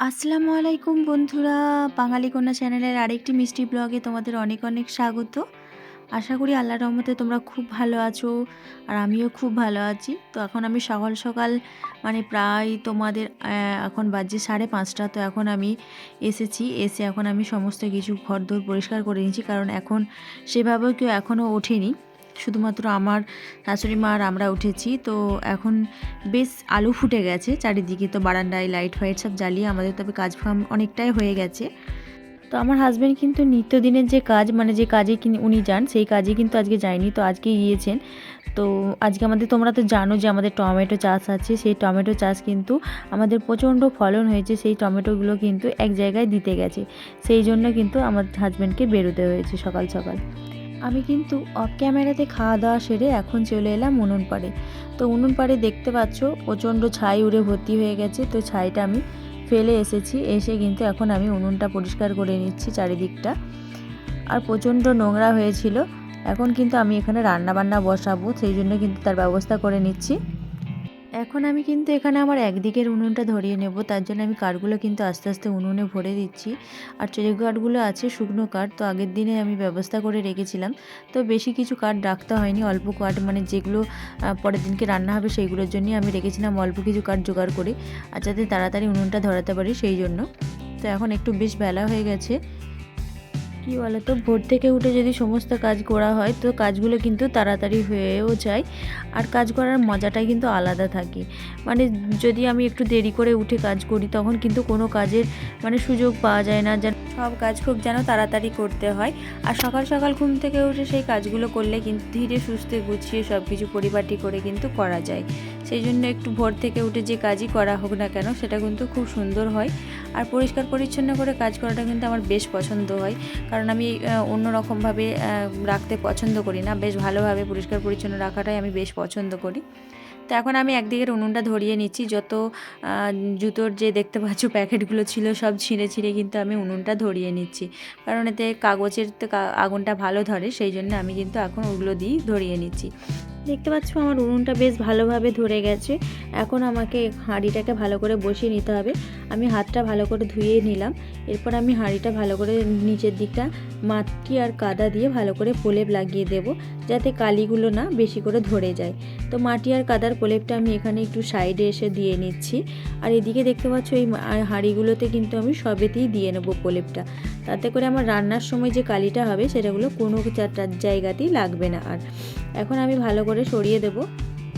আসসালামু আলাইকুম বন্ধুরা, বাঙালি কন্যা চ্যানেলের আরেকটি মিষ্টি ব্লগে তোমাদের অনেক অনেক স্বাগত। আশা করি আল্লাহর রহমতে তোমরা খুব ভালো আছো আর আমিও খুব ভালো আছি। তো এখন আমি সকাল সকাল মানে প্রায় তোমাদের এখন বাজে 5:30। তো এখন আমি এসে এখন আমি সমস্ত কিছু ঘরদোর পরিষ্কার করে নিয়েছি, কারণ এখন সেভাবেও কেউ এখনও ওঠেনি, শুধুমাত্র আমার শাশুড়ি মা আর আমরা উঠেছি। তো এখন বেশ আলু ফুটে গেছে চারিদিকে, তো বারান্দায় লাইট ফাইট সব জ্বালিয়ে আমাদের তবে কাজ ফাম অনেকটাই হয়ে গেছে। তো আমার হাজব্যান্ড কিন্তু নিত্যদিনের যে কাজ মানে যে কাজে উনি যান সেই কাজে কিন্তু আজকে যায়নি, তো আজকে গিয়েছেন। তো আজকে আমাদের তোমরা তো জানো যে আমাদের টমেটো চাষ আছে, সেই টমেটো চাষ কিন্তু আমাদের প্রচণ্ড ফলন হয়েছে, সেই টমেটোগুলো কিন্তু এক জায়গায় দিতে গেছে, সেই জন্য কিন্তু আমার হাজব্যান্ডকে বেরোতে হয়েছে সকাল সকাল। আমি কিন্তু অফ ক্যামেরাতে খাওয়া দাওয়া সেরে এখন চলে এলাম উনুন পাড়ে। তো উনুন পাড়ে দেখতে পাচ্ছ প্রচণ্ড ছাই উড়ে ভর্তি হয়ে গেছে, তো ছাইটা আমি ফেলে এসেছি, এসে কিন্তু এখন আমি উনুনটা পরিষ্কার করে নিচ্ছি চারিদিকটা। আর প্রচণ্ড নোংরা হয়েছিল, এখন কিন্তু আমি এখানে রান্না বান্না বসাবো, সেই জন্য কিন্তু তার ব্যবস্থা করে নিচ্ছি। এখন আমি কিন্তু এখানে আমার একদিকের উনুনটা ধরিয়ে নেব, তার জন্য আমি কাঠগুলো কিন্তু আস্তে আস্তে উনুনে ভরে দিচ্ছি। আর যে কাঠগুলো আছে শুকনো কাঠ, তো আগের দিনে আমি ব্যবস্থা করে রেখেছিলাম, তো বেশি কিছু কাঠ রাখতে হয়নি, অল্প কাঠ মানে যেগুলো পরের দিনকে রান্না হবে সেইগুলোর জন্যই আমি রেখেছিলাম অল্প কিছু কাঠ জোগাড় করে, আর যাতে তাড়াতাড়ি উনুনটা ধরাতে পারি সেই জন্য। তো এখন একটু বেশ বেলা হয়ে গেছে। কী বলো তো, ভোর থেকে উঠে যদি সমস্ত কাজ করা হয় তো কাজগুলো কিন্তু তাড়াতাড়ি হয়েও যায়, আর কাজ করার মজাটাই কিন্তু আলাদা থাকে। মানে যদি আমি একটু দেরি করে উঠে কাজ করি তখন কিন্তু কোনো কাজের মানে সুযোগ পাওয়া যায় না, যেন সব কাজ খুব যেন তাড়াতাড়ি করতে হয়। আর সকাল সকাল ঘুম থেকে উঠে সেই কাজগুলো করলে কিন্তু ধীরে সুস্থে গুছিয়ে সব কিছু পরিপাটি করে কিন্তু করা যায়। সেই জন্য একটু ভোর থেকে উঠে যে কাজই করা হোক না কেন সেটা কিন্তু খুব সুন্দর হয়। আর পরিষ্কার পরিচ্ছন্ন করে কাজ করাটা কিন্তু আমার বেশ পছন্দ হয়, কারণ আমি অন্যরকমভাবে রাখতে পছন্দ করি না, বেশ ভালোভাবে পরিষ্কার পরিচ্ছন্ন রাখাটাই আমি বেশ পছন্দ করি। তো এখন আমি একদিকের উনুনটা ধরিয়ে নিচ্ছি, যত জুতোর যে দেখতে পাচ্ছ প্যাকেটগুলো ছিল সব ছিঁড়ে ছিঁড়ে কিন্তু আমি উনুনটা ধরিয়ে নিচ্ছি, কারণ এতে কাগজের তো আগুনটা ভালো ধরে, সেই জন্য আমি কিন্তু এখন ওগুলো দিয়েই ধরিয়ে নিচ্ছি। দেখতে পাচ্ছ আমার উনুনটা বেশ ভালোভাবে ধরে গেছে। এখন আমাকে হাঁড়িটাকে ভালো করে বসিয়ে নিতে হবে। আমি হাতটা ভালো করে ধুয়ে নিলাম, এরপর আমি হাঁড়িটা ভালো করে নিচের দিকটা মাটি আর কাদা দিয়ে ভালো করে প্রলেপ লাগিয়ে দেব, যাতে কালিগুলো না বেশি করে ধরে যায়। তো মাটি আর কাদার প্রলেপটা আমি এখানে একটু সাইডে এসে দিয়ে নিচ্ছি। আর এদিকে দেখতে পাচ্ছ এই হাঁড়িগুলোতে কিন্তু আমি সবেতেই দিয়ে নেবো প্রলেপটা, তাতে করে আমার রান্নার সময় যে কালিটা হবে সেটাগুলো কোনো জায়গাতেই লাগবে না। আর এখন আমি ভালো করে সরিয়ে দেব।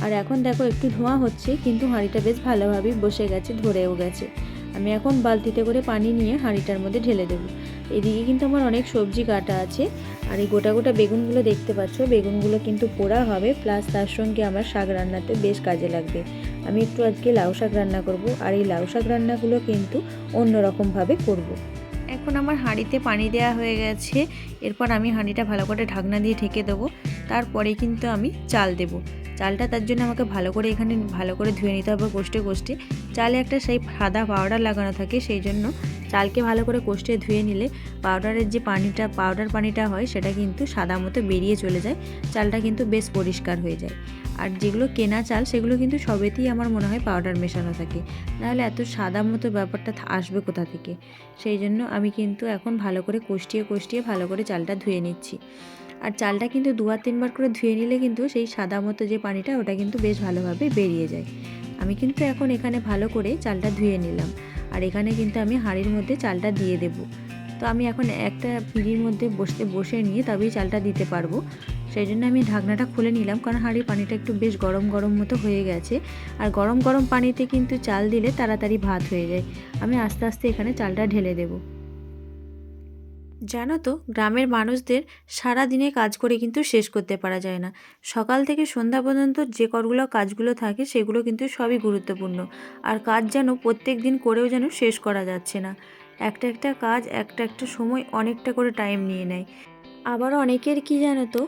আর এখন দেখো একটু ধোঁয়া হচ্ছে, কিন্তু হাঁড়িটা বেশ ভালোভাবেই বসে গেছে, ধরেও গেছে। আমি এখন বালতিতে করে পানি নিয়ে হাঁড়িটার মধ্যে ঢেলে দেবো। এদিকে কিন্তু আমার অনেক সবজি কাটা আছে, আর এই গোটা গোটা বেগুনগুলো দেখতে পাচ্ছ, বেগুনগুলো কিন্তু পোড়া হবে, প্লাস তার সঙ্গে আমার শাক রান্নাতে বেশ কাজে লাগবে। আমি একটু আজকে লাউ শাক রান্না করব, আর এই লাউ শাক রান্নাগুলো কিন্তু অন্যরকমভাবে করব। এখন আমার হাঁড়িতে পানি দেওয়া হয়ে গেছে, এরপর আমি হাঁড়িটা ভালো করে ঢাকনা দিয়ে ঢেকে দেবো। তারপরে কিন্তু আমি চাল দেব। চালটা তার জন্য আমাকে ভালো করে এখানে ভালো করে ধুয়ে নিতে হবে কষ্টে কষ্টে। চালে একটা সেই সাদা পাউডার লাগানো থাকে, সেই জন্য চালকে ভালো করে কষ্টে ধুয়ে নিলে পাউডারের যে পাউডার পানিটা হয় সেটা কিন্তু সাদা মতো বেরিয়ে চলে যায়, চালটা কিন্তু বেশ পরিষ্কার হয়ে যায়। আর যেগুলো কেনা চাল সেগুলো কিন্তু সবেতেই আমার মনে হয় পাউডার মেশানো থাকে, নাহলে এত সাদা মতো ব্যাপারটা আসবে কোথা থেকে। সেই জন্য আমি কিন্তু এখন ভালো করে কষিয়ে কষিয়ে ভালো করে চালটা ধুয়ে নিচ্ছি। আর চালটা কিন্তু 2-3 বার করে ধুয়ে নিলে কিন্তু সেই সাদা মতো যে পানিটা ওটা কিন্তু বেশ ভালোভাবে বেরিয়ে যায়। আমি কিন্তু এখন এখানে ভালো করে চালটা ধুয়ে নিলাম, আর এখানে কিন্তু আমি হাঁড়ির মধ্যে চালটা দিয়ে দেব। তো আমি এখন একটা পিঁড়ির মধ্যে বসে নিয়ে তবেই চালটা দিতে পারবো, সেই জন্য আমি ঢাকনাটা খুলে নিলাম, কারণ হাঁড়ির পানিটা একটু বেশ গরম গরম মতো হয়ে গেছে। আর গরম গরম পানিতে কিন্তু চাল দিলে তাড়াতাড়ি ভাত হয়ে যায়। আমি আস্তে আস্তে এখানে চালটা ঢেলে দেবো। জানো তো, গ্রামের মানুষদের সারা দিনে কাজ করে কিন্তু শেষ করতে পারা যায় না। সকাল থেকে সন্ধ্যা পর্যন্ত যে কাজগুলো থাকে সেগুলো কিন্তু সবই গুরুত্বপূর্ণ, আর কাজ যেন প্রত্যেক দিন করেও যেন শেষ করা যাচ্ছে না। একটা একটা কাজ একটা একটা সময় অনেকটা করে টাইম নিয়ে নেয়। আবারও অনেকের কি জানো তো,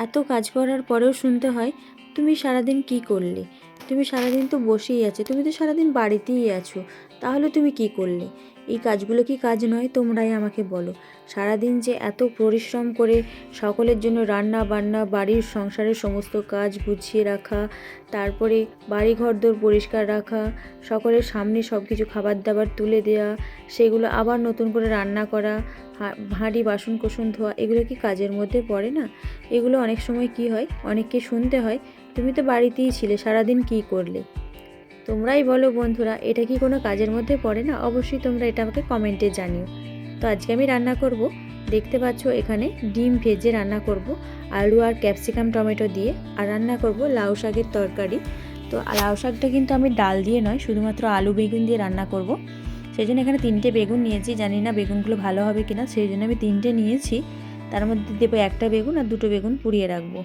এত কাজ করার পরেও শুনতে হয় তুমি সারাদিন কি করলে। তুমি সারাদিন তো বসেই আছো, তুমি তো সারাদিন বাড়িতেই আছো, তাহলে তুমি কি করলে? এই কাজগুলো কি কাজ নয়? তোমরাই আমাকে বলো। সারাদিন যে এত পরিশ্রম করে সকলের জন্য রান্না বান্না, বাড়ির সংসারের সমস্ত কাজ গুছিয়ে রাখা, তারপরে বাড়ি ঘরদোর পরিষ্কার রাখা, সকলের সামনে সব কিছু খাবার দাবার তুলে দেওয়া, সেগুলো আবার নতুন করে রান্না করা, হাঁড়ি বাসন কোসন ধোয়া, এগুলো কি কাজের মধ্যে পড়ে না? এগুলো অনেক সময় কি হয়, অনেককে শুনতে হয়, তুমি তো বাড়িতেই ছিলে, সারাদিন কী করলে? তোমরাই বলো বন্ধুরা, এটা কি কোনো কাজের মধ্যে পড়ে না? অবশ্যই তোমরা এটা আমাকে কমেন্টে জানিও। তো আজকে আমি রান্না করব, দেখতে পাচ্ছ এখানে ডিম ভেজে রান্না করব আলু আর ক্যাপসিকাম টমেটো দিয়ে, আর রান্না করব লাউ শাকের তরকারি। তো লাউ শাকটা কিন্তু আমি ডাল দিয়ে নয়, শুধুমাত্র আলু বেগুন দিয়ে রান্না করব। সেই জন্য এখানে 3টে বেগুন নিয়েছি, জানি না বেগুনগুলো ভালো হবে কিনা, সেই জন্য আমি 3টে নিয়েছি। তার মধ্যে দেবো 1টা বেগুন আর 2টো বেগুন পুড়িয়ে রাখবো,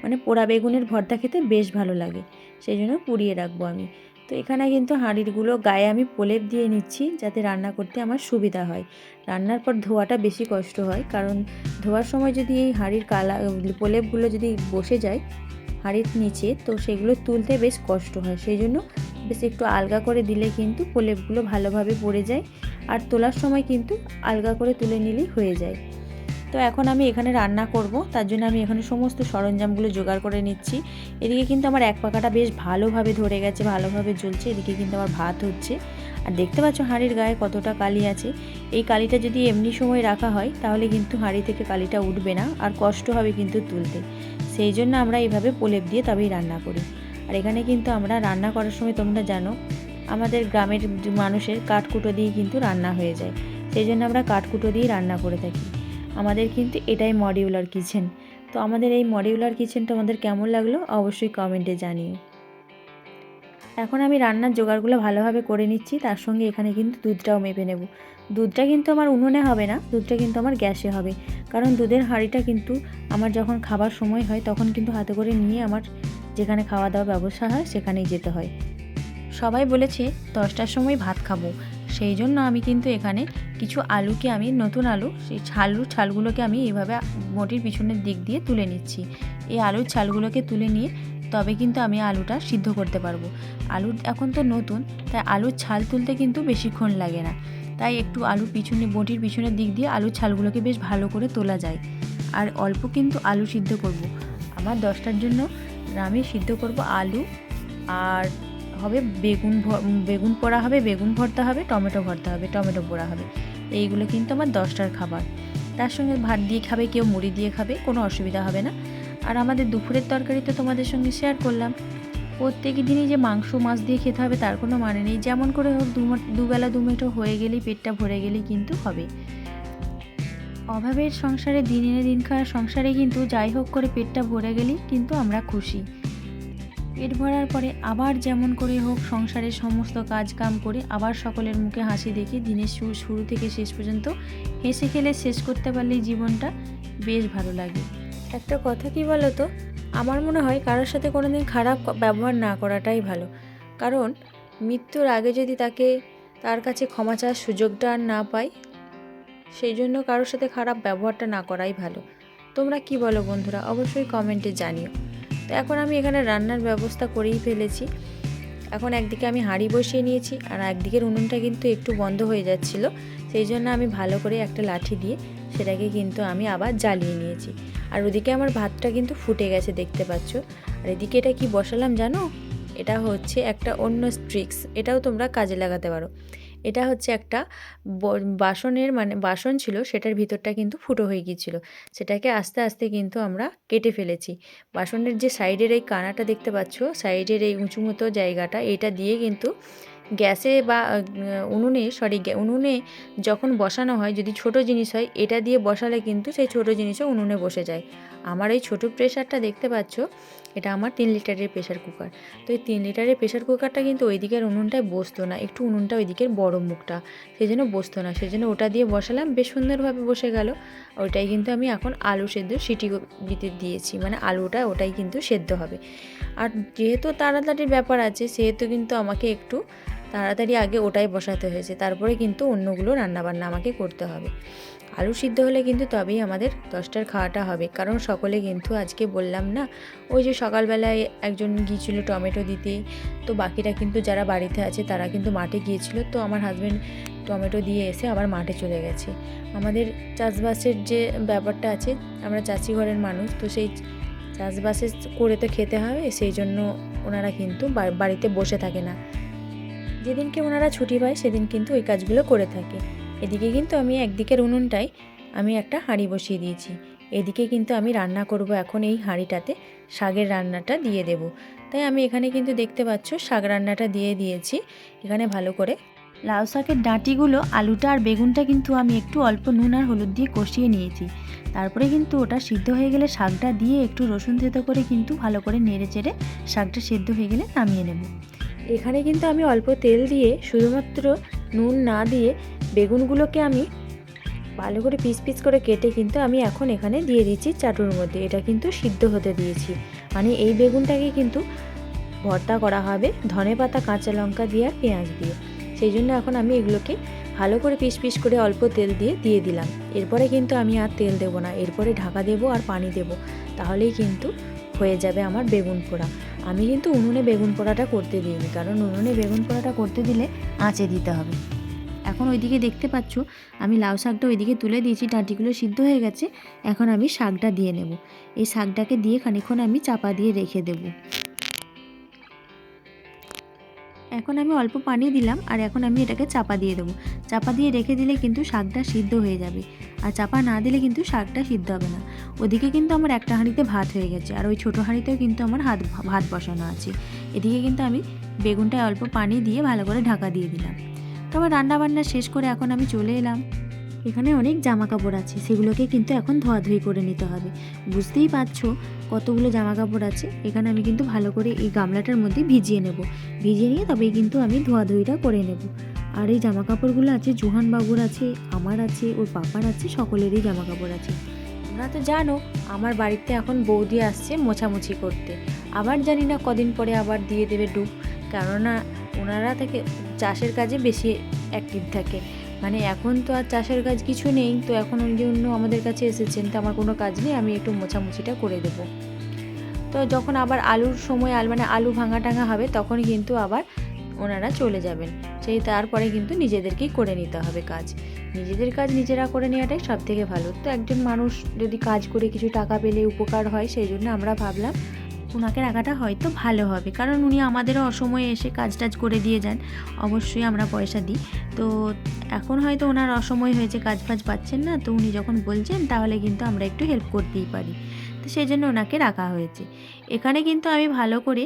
মানে পোড়া বেগুনের ভর্তা খেতে বেশ ভালো লাগে, সেই জন্য পুড়িয়ে রাখবো আমি। তো এখানে কিন্তু হাঁড়িরগুলো গায়ে আমি প্রলেপ দিয়ে নিচ্ছি, যাতে রান্না করতে আমার সুবিধা হয়। রান্নার পর ধোয়াটা বেশি কষ্ট হয়, কারণ ধোয়ার সময় যদি এই হাঁড়ির প্রলেপগুলো যদি বসে যায় হাঁড়ির নিচে, তো সেগুলো তুলতে বেশ কষ্ট হয়। সেই জন্য বেশ একটু আলগা করে দিলে কিন্তু প্রলেপগুলো ভালোভাবে পড়ে যায়, আর তোলার সময় কিন্তু আলগা করে তুলে নিলেই হয়ে যায়। তো এখন আমি এখানে রান্না করব, তার জন্য আমি এখানে সমস্ত সরঞ্জামগুলো জোগাড় করে নিচ্ছি। এদিকে কিন্তু আমার এক পাকাটা বেশ ভালোভাবে ধরে গেছে, ভালোভাবে জ্বলছে, এদিকে কিন্তু আমার ভাত হচ্ছে। আর দেখতে পাচ্ছ হাঁড়ির গায়ে কতটা কালি আছে। এই কালিটা যদি এমনি সময় রাখা হয় তাহলে কিন্তু হাঁড়ি থেকে কালিটা উঠবে না, আর কষ্ট হবে কিন্তু তুলতে। সেই জন্য আমরা এইভাবে প্রলেপ দিয়ে তবেই রান্না করি। আর এখানে কিন্তু আমরা রান্না করার সময়, তোমরা জানো আমাদের গ্রামের মানুষের কাঠকুটো দিয়ে কিন্তু রান্না হয়ে যায়, সেই জন্য আমরা কাঠকুটো দিয়েই রান্না করে থাকি। আমাদের কিন্তু এটাই মডিউলার কিচেন। তো আমাদের এই মডিউলার কিচেনটা আমাদের কেমন লাগলো অবশ্যই কমেন্টে জানিও। এখন আমি রান্নার জোগাড়গুলো ভালোভাবে করে নিচ্ছি, তার সঙ্গে এখানে কিন্তু দুধটাও মেপে নেব। দুধটা কিন্তু আমার উনুনে হবে না, দুধটা কিন্তু আমার গ্যাসে হবে, কারণ দুধের হাঁড়িটা কিন্তু আমার যখন খাবার সময় হয় তখন কিন্তু হাতে করে নিয়ে আমার যেখানে খাওয়া দাওয়ার ব্যবস্থা হয় সেখানেই যেতে হয়। সবাই বলেছে 10টার সময় ভাত খাবো, সেই জন্য আমি কিন্তু এখানে কিছু আলুকে, আমি নতুন আলু, সেই ছালগুলোকে আমি এইভাবে মোটির পিছনের দিক দিয়ে তুলে নিচ্ছি। এই আলুর ছালগুলোকে তুলে নিয়ে তবে কিন্তু আমি আলুটা সিদ্ধ করতে পারবো। আলু এখন তো নতুন, তাই আলুর ছাল তুলতে কিন্তু বেশিক্ষণ লাগে না, তাই একটু আলুর পিছনে, বটির পিছনের দিক দিয়ে আলুর ছালগুলোকে বেশ ভালো করে তোলা যায়। আর অল্প কিন্তু আলু সিদ্ধ করব, আমার 10টার জন্য আমি সিদ্ধ করব আলু, আর হবে বেগুন পোড়া হবে, বেগুন ভর্তা হবে, টমেটো ভর্তা হবে, টমেটো পোড়া হবে। এইগুলো কিন্তু আমার 10টার খাবার। তার সঙ্গে ভাত দিয়ে খাবে, কেউ মুড়ি দিয়ে খাবে, কোনো অসুবিধা হবে না। আর আমাদের দুপুরের তরকারি তো তোমাদের সঙ্গে শেয়ার করলাম। প্রত্যেক দিনই যে মাংস মাছ দিয়ে খেতে হবে তার কোনো মানে নেই, যেমন করে হোক দুবেলা দুমুঠো হয়ে গেলেই, পেটটা ভরে গেলেই কিন্তু হবে। অভাবের সংসারে, দিন এনে দিন খাওয়ার সংসারে কিন্তু যাই হোক করে পেটটা ভরে গেলেই কিন্তু আমরা খুশি। পেট ভরার পরে আবার যেমন করে হোক সংসারের সমস্ত কাজ কাম করে আবার সকলের মুখে হাসি দেখে দিনের শুরু থেকে শেষ পর্যন্ত হেসে খেলে শেষ করতে পারলেই জীবনটা বেশ ভালো লাগে। একটা কথা কি বলো তো, আমার মনে হয় কারোর সাথে কোনোদিন খারাপ ব্যবহার না করাটাই ভালো, কারণ মৃত্যুর আগে যদি তার কাছে ক্ষমা চাওয়ার সুযোগটা আর না পাই, সেই জন্য কারোর সাথে খারাপ ব্যবহারটা না করাই ভালো। তোমরা কি বলো বন্ধুরা, অবশ্যই কমেন্টে জানিও। তো এখন আমি এখানে রান্নার ব্যবস্থা করেই ফেলেছি। এখন একদিকে আমি হাঁড়ি বসিয়ে নিয়েছি, আর একদিকের উনুনটা কিন্তু একটু বন্ধ হয়ে যাচ্ছিল, সেই জন্য আমি ভালো করে একটা লাঠি দিয়ে সেটাকে কিন্তু আমি আবার জ্বালিয়ে নিয়েছি। আর ওদিকে আমার ভাতটা কিন্তু ফুটে গেছে, দেখতে পাচ্ছ। আর এদিকে এটা কি বসালাম জানো? এটা হচ্ছে একটা অন্য ট্রিক্স, এটাও তোমরা কাজে লাগাতে পারো। এটা হচ্ছে একটা বাসনের, মানে বাসন ছিল, সেটার ভিতরটা কিন্তু ফুটো হয়ে গিয়েছিলো, সেটাকে আস্তে আস্তে কিন্তু আমরা কেটে ফেলেছি। বাসনের যে সাইডের এই কানাটা দেখতে পাচ্ছ, সাইডের এই উঁচু মতো জায়গাটা, এটা দিয়ে কিন্তু গ্যাসে বা উনুনে যখন বসানো হয়, যদি ছোট জিনিস হয় এটা দিয়ে বসালে কিন্তু সেই ছোট জিনিসও উনুনে বসে যায়। আমার এই ছোটো প্রেশারটা দেখতে পাচ্ছ, এটা আমার 3 লিটারের প্রেশার কুকার। তো এই 3 লিটারের প্রেশার কুকারটা কিন্তু ওই দিকের উনুনটায় বসতো না, একটু উনুনটা ওই দিকের বড় মুখটা, সেই জন্য বসতো না, সেই জন্য ওটা দিয়ে বসালাম, বেশ সুন্দরভাবে বসে গেল। ওইটাই কিন্তু আমি এখন আলু সেদ্ধ সিটি দিতে দিয়েছি, মানে আলুটা ওটাই কিন্তু সেদ্ধ হবে। আর যেহেতু তাড়াতাড়ির ব্যাপার আছে, সেহেতু কিন্তু আমাকে একটু তাড়াতাড়ি আগে ওটাই বসাতে হয়েছে, তারপরে কিন্তু অন্যগুলো রান্নাবান্না আমাকে করতে হবে। আলু সিদ্ধ হলে কিন্তু তবেই আমাদের 10টার খাওয়াটা হবে, কারণ সকলে কিন্তু আজকে বললাম না, ওই যে সকালবেলায় একজন গিয়েছিল টমেটো দিতে, তো বাকিরা কিন্তু যারা বাড়িতে আছে তারা কিন্তু মাঠে গিয়েছিল। তো আমার হাজব্যান্ড টমেটো দিয়ে এসে আবার মাঠে চলে গেছে। আমাদের চাষবাসের যে ব্যাপারটা আছে, আমরা চাষি ঘরের মানুষ, তো সেই চাষবাসের করে তো খেতে হবে, সেই জন্য ওনারা কিন্তু বাড়িতে বসে থাকে না। যেদিনকে ওনারা ছুটি পায় সেদিন কিন্তু ওই কাজগুলো করে থাকে। এদিকে কিন্তু আমি একদিকের উনুনটায় আমি একটা হাঁড়ি বসিয়ে দিয়েছি। এদিকে কিন্তু আমি রান্না করব এখন এই হাঁড়িটাতে শাকের রান্নাটা দিয়ে দেব। তাই আমি এখানে কিন্তু দেখতে পাচ্ছ শাক রান্নাটা দিয়ে দিয়েছি। এখানে ভালো করে লাউ শাকের ডাঁটিগুলো, আলুটা আর বেগুনটা কিন্তু আমি একটু অল্প নুন আর হলুদ দিয়ে কষিয়ে নিয়েছি। তারপরে কিন্তু ওটা সিদ্ধ হয়ে গেলে শাকটা দিয়ে একটু রসুন থেতো করে কিন্তু ভালো করে নেড়ে চেড়ে শাকটা সিদ্ধ হয়ে গেলে নামিয়ে নেব। এখানে কিন্তু আমি অল্প তেল দিয়ে শুধুমাত্র নুন না দিয়ে বেগুনগুলোকে আমি ভালো করে পিস পিস করে কেটে কিন্তু আমি এখন এখানে দিয়ে দিচ্ছি চাটুর মধ্যে। এটা কিন্তু সিদ্ধ হতে দিয়েছি, মানে এই বেগুনটাকে কিন্তু ভর্তা করা হবে ধনেপাতা, কাঁচা লঙ্কা দিয়ে আর পেঁয়াজ দিয়ে। সেই জন্য এখন আমি এগুলোকে ভালো করে পিস পিস করে অল্প তেল দিয়ে দিলাম। এরপরে কিন্তু আমি আর তেল দেবো না, এরপরে ঢাকা দেবো আর পানি দেবো, তাহলেই কিন্তু হয়ে যাবে আমার বেগুন পোড়া। আমি কিন্তু উনুনে বেগুন পোড়াটা করতে দিইনি, কারণ উনুনে বেগুন পোড়াটা করতে দিলে আঁচে দিতে হবে। এখন ওইদিকে দেখতে পাচ্ছ আমি লাউ শাকটা ওইদিকে তুলে দিয়েছি, ডাঁটিগুলো সিদ্ধ হয়ে গেছে। এখন আমি শাকটা দিয়ে নেব। এই শাকটাকে দিয়ে খানিকক্ষণ আমি চাপা দিয়ে রেখে দেব। এখন আমি অল্প পানি দিলাম আর এখন আমি এটাকে চাপা দিয়ে দেবো। চাপা দিয়ে রেখে দিলে কিন্তু শাকটা সিদ্ধ হয়ে যাবে, আর চাপা না দিলে কিন্তু শাকটা সিদ্ধ হবে না। ওদিকে কিন্তু আমার একটা হাঁড়িতে ভাত হয়ে গেছে, আর ওই ছোটো হাঁড়িতেও কিন্তু আমার ভাত বসানো আছে। এদিকে কিন্তু আমি বেগুনটায় অল্প পানি দিয়ে ভালো করে ঢাকা দিয়ে দিলাম। তো আমার রান্নাবান্না শেষ করে এখন আমি চলে এলাম। এখানে অনেক জামা কাপড় আছে, সেগুলোকে কিন্তু এখন ধোয়াধুয়ি করে নিতে হবে। বুঝতেই পারছো কতগুলো জামা কাপড় আছে। এখানে আমি কিন্তু ভালো করে এই গামলাটার মধ্যে ভিজিয়ে নেব। ভিজিয়ে নিয়ে তবেই কিন্তু আমি ধোয়াধুয়িটা করে নেব। আর এই জামা কাপড়গুলো আছে জোহান বাবুর আছে, আমার আছে, ওর পাপার আছে, সকলেরই জামা কাপড় আছে। তোমরা তো জানো আমার বাড়িতে এখন বৌদি আসছে মোছামুছি করতে। আবার জানি না কদিন পরে আবার দিয়ে দেবে ডুব, কেননা ওনারা থেকে চাষের কাজে বেশি অ্যাক্টিভ থাকে। মানে এখন তো আর চাষের কাজ কিছু নেই, তো এখন ওই জন্য আমাদের কাছে এসেছেন, তো আমার কোনো কাজ নেই, আমি একটু মোছামুছিটা করে দেবো। তো যখন আবার আলুর সময় মানে আলু ভাঙা টাঙা হবে তখন কিন্তু আবার ওনারা চলে যাবেন। সেই তারপরে কিন্তু নিজেদেরকেই করে নিতে হবে কাজ। নিজেদের কাজ নিজেরা করে নেওয়াটাই সব থেকে ভালো। তো একজন মানুষ যদি কাজ করে কিছু টাকা পেলে উপকার হয়, সেই জন্য আমরা ভাবলাম ওনাকে রাখাটা হয়তো ভালো হবে, কারণ উনি আমাদেরও অসময়ে এসে কাজ টাজ করে দিয়ে যান। অবশ্যই আমরা পয়সা দিই। তো এখন হয়তো ওনার অসময় হয়েছে, কাজ ফাজ পাচ্ছেন না, তো উনি যখন বলছেন তাহলে কিন্তু আমরা একটু হেল্প করতেই পারি। তো সেই জন্য ওনাকে রাখা হয়েছে। এখানে কিন্তু আমি ভালো করে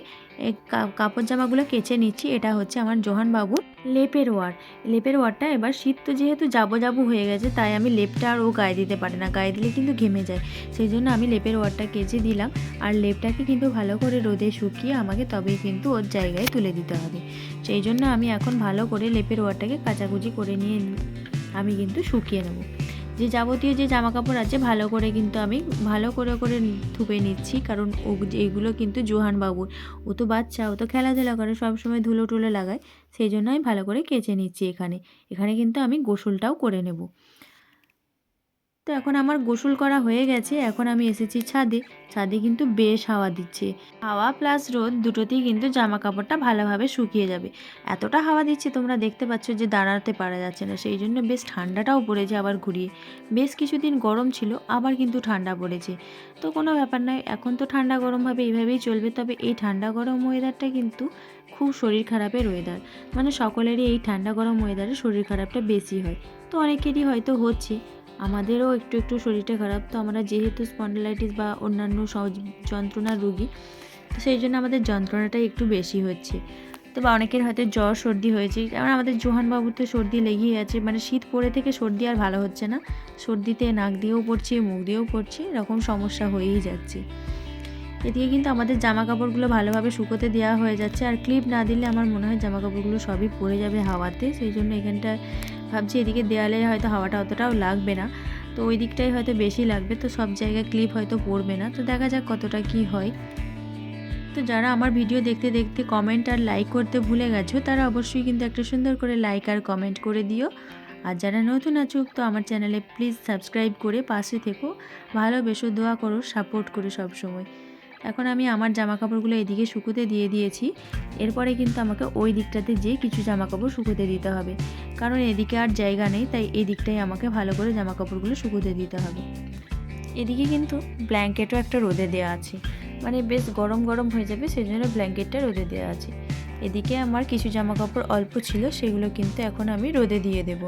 কাপড় জামাগুলো কেচে নিচ্ছি। এটা হচ্ছে আমার জোহান বাবুর লেপের ওয়ার। লেপের ওয়ারটা এবার শীত তো যেহেতু যাবো হয়ে গেছে, তাই আমি লেপটা আর ও গায়ে দিতে পারে না, গায়ে দিলে কিন্তু ঘেমে যায়। সেই জন্য আমি লেপের ওয়ারটা কেচে দিলাম। আর লেপটাকে কিন্তু ভালো করে রোদে শুকিয়ে আমাকে তবেই কিন্তু ওর জায়গায় তুলে দিতে হবে। সেই জন্য আমি এখন ভালো করে লেপের ওয়ারটাকে কাচাকুচি করে নিয়ে আমি কিন্তু শুকিয়ে নেব। যে যাবতীয় যে জামা কাপড় আছে ভালো করে কিন্তু আমি ভালো করে ধুয়ে নিচ্ছি, কারণ এইগুলো কিন্তু জোহান বাবুর। ও তো বাচ্চা, ও তো খেলাধুলা করে, সবসময় ধুলো টুলো লাগায়। সেই জন্য আমি ভালো করে কেচে নিচ্ছি। এখানে কিন্তু আমি গোসলটাও করে নেব। তো এখন আমার গোসল করা হয়ে গেছে। এখন আমি এসেছি ছাদে কিন্তু বেশ হাওয়া দিচ্ছে। হাওয়া প্লাস রোদ দুটোতেই কিন্তু জামা কাপড়টা ভালোভাবে শুকিয়ে যাবে। এতটা হাওয়া দিচ্ছে তোমরা দেখতে পাচ্ছ যে দাঁড়াতে পারা যাচ্ছে না। সেই জন্য বেশ ঠান্ডাটাও পড়েছে আবার ঘুরিয়ে। বেশ কিছুদিন গরম ছিল, আবার কিন্তু ঠান্ডা পড়েছে। তো কোনো ব্যাপার নয়, এখন তো ঠান্ডা গরমভাবে এইভাবেই চলবে। তবে এই ঠান্ডা গরম ওয়েদারটা কিন্তু খুব শরীর খারাপের ওয়েদার। মানে সকলেরই এই ঠান্ডা গরম ওয়েদারে শরীর খারাপটা বেশি হয়। তো অনেকেরই হয়তো হচ্ছে, আমাদেরও একটু একটু শরীরটা খারাপ। তো আমরা যেহেতু স্পন্ডিলাইটিস বা অন্যান্য যন্ত্রণার রোগী, তো সেই জন্য আমাদের যন্ত্রণাটাই একটু বেশি হচ্ছে। তো বা অনেকের হয়তো জ্বর সর্দি হয়েছে, যেমন আমাদের জোহানবাবুর তো সর্দি লেগেই আছে। মানে শীত পড়ে থেকে সর্দি আর ভালো হচ্ছে না, সর্দিতে নাক দিয়েও পড়ছে, মুখ দিয়েও পড়ছে, এরকম সমস্যা হয়েই যাচ্ছে। এদিকে কিন্তু আমাদের জামা কাপড়গুলো ভালোভাবে শুকোতে দেওয়া হয়ে যাচ্ছে। আর ক্লিপ না দিলে আমার মনে হয় জামা কাপড়গুলো সবই পড়ে যাবে হাওয়াতে। সেই জন্য এখানটা ভাবছি এদিকে দেয়ালে হয়তো হাওয়াটা অতটাও লাগবে না, তো ওই দিকটাই হয়তো বেশি লাগবে। তো সব জায়গায় ক্লিপ হয়তো পড়বে না, তো দেখা যাক কতটা কি হয়। তো যারা আমার ভিডিও দেখতে দেখতে কমেন্ট আর লাইক করতে ভুলে গেছো তারা অবশ্যই কিন্তু একটা সুন্দর করে লাইক আর কমেন্ট করে দিও। আর যারা নতুন আছো তো আমার চ্যানেলে প্লিজ সাবস্ক্রাইব করে পাশে থেকো, ভালোবেসো, দোয়া করো, সাপোর্ট করো সব সময়। এখন আমি আমার জামা কাপড়গুলো এদিকে শুকোতে দিয়ে দিয়েছি। এরপরে কিন্তু আমাকে ওই দিকটাতে যেয়ে কিছু জামা কাপড় শুকোতে দিতে হবে, কারণ এদিকে আর জায়গা নেই, তাই এই দিকটাই আমাকে ভালো করে জামা কাপড়গুলো শুকোতে দিতে হবে। এদিকে কিন্তু ব্ল্যাঙ্কেটও একটা রোদে দেওয়া আছে, মানে বেশ গরম গরম হয়ে যাবে, সেই জন্য ব্ল্যাঙ্কেটটা রোদে দেওয়া আছে। এদিকে আমার কিছু জামা কাপড় অল্প ছিল, সেগুলো কিন্তু এখন আমি রোদে দিয়ে দেব।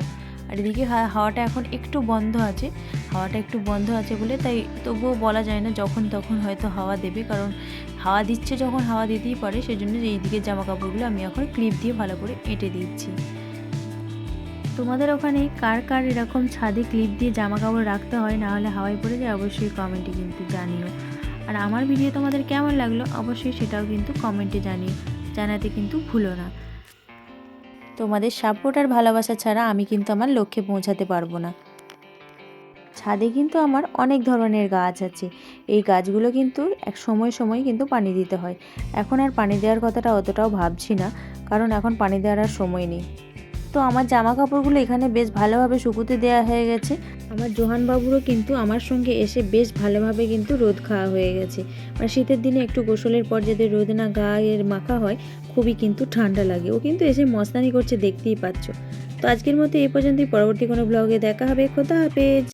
আর এদিকে হাওয়াটা এখন একটু বন্ধ আছে, হাওয়াটা একটু বন্ধ আছে বলে তাই তবুও বলা যায় না যখন তখন হয়তো হাওয়া দেবে, কারণ হাওয়া দিচ্ছে যখন হাওয়া দিতেই পারে, সেই জন্য এই দিকে জামা কাপড়গুলো আমি এখন ক্লিপ দিয়ে ভালো করে এঁটে দিচ্ছি। তোমাদের ওখানে কার কার এরকম ছাদে ক্লিপ দিয়ে জামা কাপড় রাখতে হয়, না হলে হাওয়ায় পড়ে যায়, অবশ্যই কমেন্টে কিন্তু জানিও। আর আমার ভিডিও তোমাদের কেমন লাগলো অবশ্যই সেটাও কিন্তু কমেন্টে জানিও, জানাতে কিন্তু ভুলো না। তোমাদের সাপোর্ট আর ভালোবাসা ছাড়া আমি কিন্তু আমার লক্ষ্যে পৌঁছাতে পারবো না। ছাদে কিন্তু আমার অনেক ধরনের গাছ আছে, এই গাছগুলো কিন্তু এক সময় সময় কিন্তু পানি দিতে হয়। এখন আর পানি দেওয়ার কথাটা অতটাও ভাবছি না, কারণ এখন পানি দেওয়ার আর সময় নেই। তো আমার জামা কাপড়গুলো এখানে বেশ ভালোভাবে শুকোতে দেওয়া হয়ে গেছে। আমার জোহানবাবুরও কিন্তু আমার সঙ্গে এসে বেশ ভালোভাবে কিন্তু রোদ খাওয়া হয়ে গেছে। মানে শীতের দিনে একটু গোসলের পর যদি রোদ না গায়ে মাখা হয় খুবই কিন্তু ঠান্ডা লাগে, ও কিন্তু এসে মস্তানি করছে, দেখতেই পাচ্ছ। তো আজকের মতো এই পর্যন্তই, পরবর্তী কোনো ব্লগে দেখা হবে। খোদা হাফেজ।